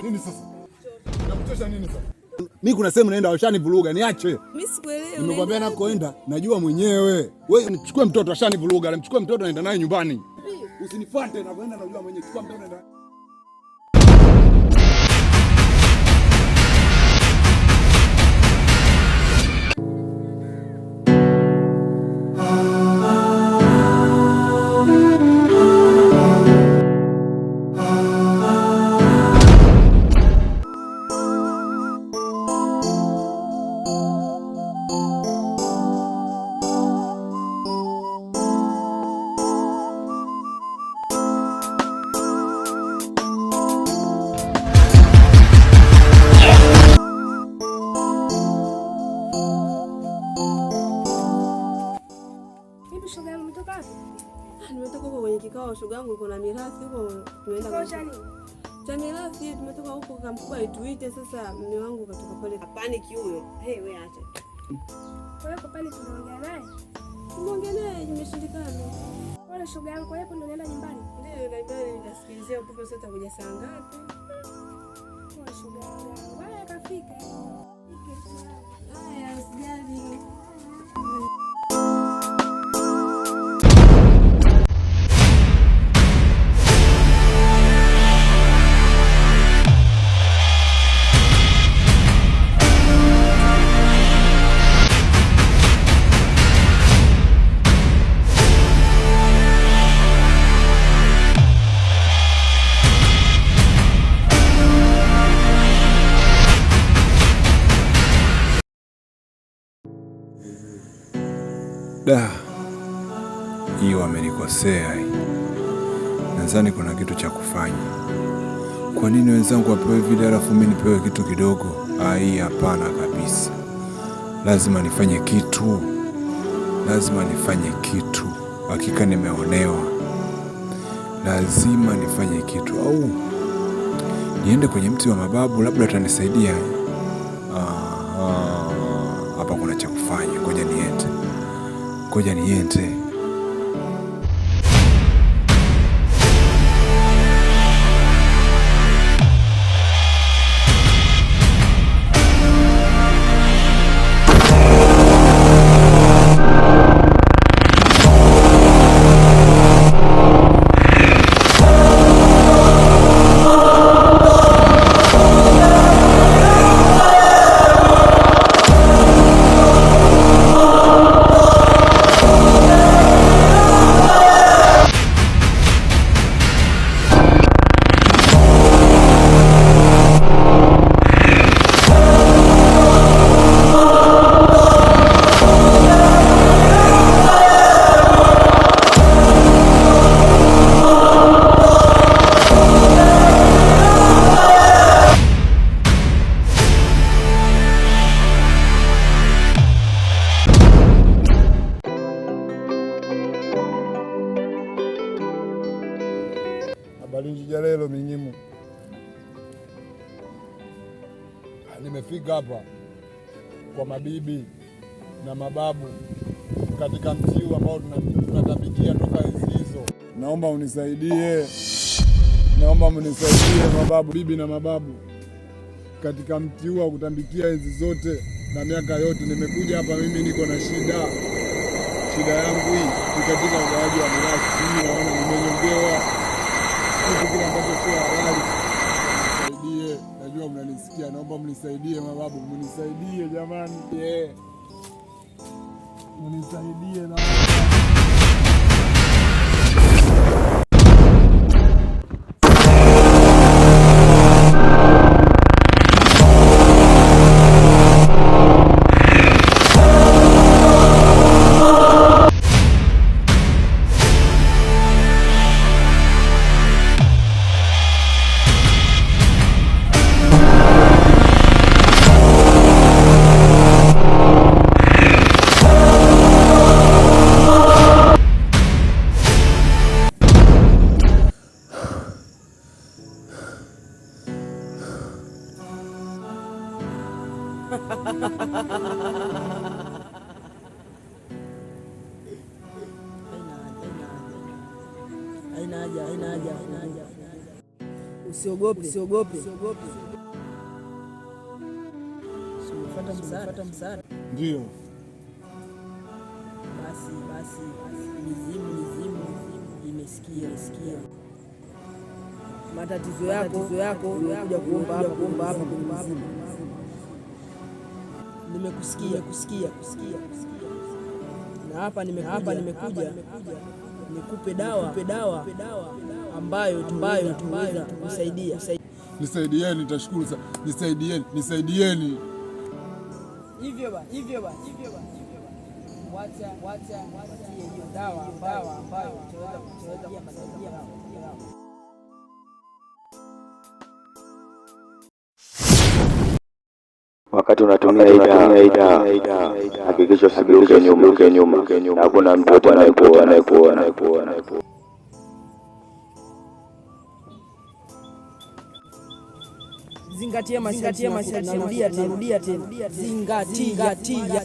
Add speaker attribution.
Speaker 1: Nini sasa? Nakuchosha nini sasa? Mimi kuna sehemu naenda washanivuruga, niache.
Speaker 2: Mimi sikuelewi.
Speaker 1: Nimekwambia nakoenda najua mwenyewe. Wewe nichukue mtoto washanivuruga, nimchukue mtoto naenda naye nyumbani. Usinifuate na kwenda najua mwenyewe. Chukua mtoto naenda.
Speaker 2: Nimetoka huko kwenye kikao, shoga yangu kuna mirathi huko tunaenda kwa cha mirathi, tumetoka huko kwa mkubwa ituite. Sasa mume wangu katoka pale paniki huyo. Hey, wewe acha.
Speaker 3: Kwa hiyo pale tunaongea naye.
Speaker 2: Tunaongea naye imeshindikana.
Speaker 3: Wala shoga yangu kwa hiyo unaenda nyumbani.
Speaker 2: Ndio naibani nikasikilizia upepo sasa kuja saa ngapi?
Speaker 3: Kwa shoga yangu. Wala kafika.
Speaker 2: Haya, usijali.
Speaker 4: Da, hiyo wamenikosea hii. Nadhani kuna kitu cha kufanya. Kwa nini wenzangu wapewe vile alafu mimi nipewe kitu kidogo? Hii hapana kabisa. Lazima nifanye kitu. Hakika nimeonewa. Lazima nifanye kitu, au niende kwenye mti wa mababu, labda atanisaidia. Hapa kuna cha kufanya. Ngoja niende.
Speaker 1: Balinjijalelo minyimu. Nimefika hapa kwa mabibi na mababu katika mti huu ambao tunatabikia toka enzi hizo. Naomba unisaidie mababu, bibi na mababu, katika mti huu wa kutambikia enzi zote na miaka yote. Nimekuja hapa, mimi niko na shida yangu hii ni katika ugawaji wa mirathi. Mimi naona nimenyongewa kitu kile ambacho sio halali. Mnisaidie, najua mnanisikia, naomba mnisaidie mababu, mnisaidie jamani. Mnisaidie na
Speaker 5: haina haja. Usiogope. Umefuata msaada.
Speaker 1: Ndio.
Speaker 5: Basi mizimu imesikia matatizo yako, umekuja kuomba hapa kwenye mizimu. Nimekusikia na hapa nimekuja nikupe dawa ambayo tunaweza kukusaidia.
Speaker 1: Nisaidieni, nitashukuru sana. Nisaidieni.
Speaker 5: Hivyo basi. Wacha hiyo dawa ambayo tutaweza kusaidia.
Speaker 6: Wakati unatumia hii dawa, hakikisha usigeuke nyuma. Hakuna mtu anayekuona.
Speaker 5: Zingatia masharti. Narudia tena. Zingatia.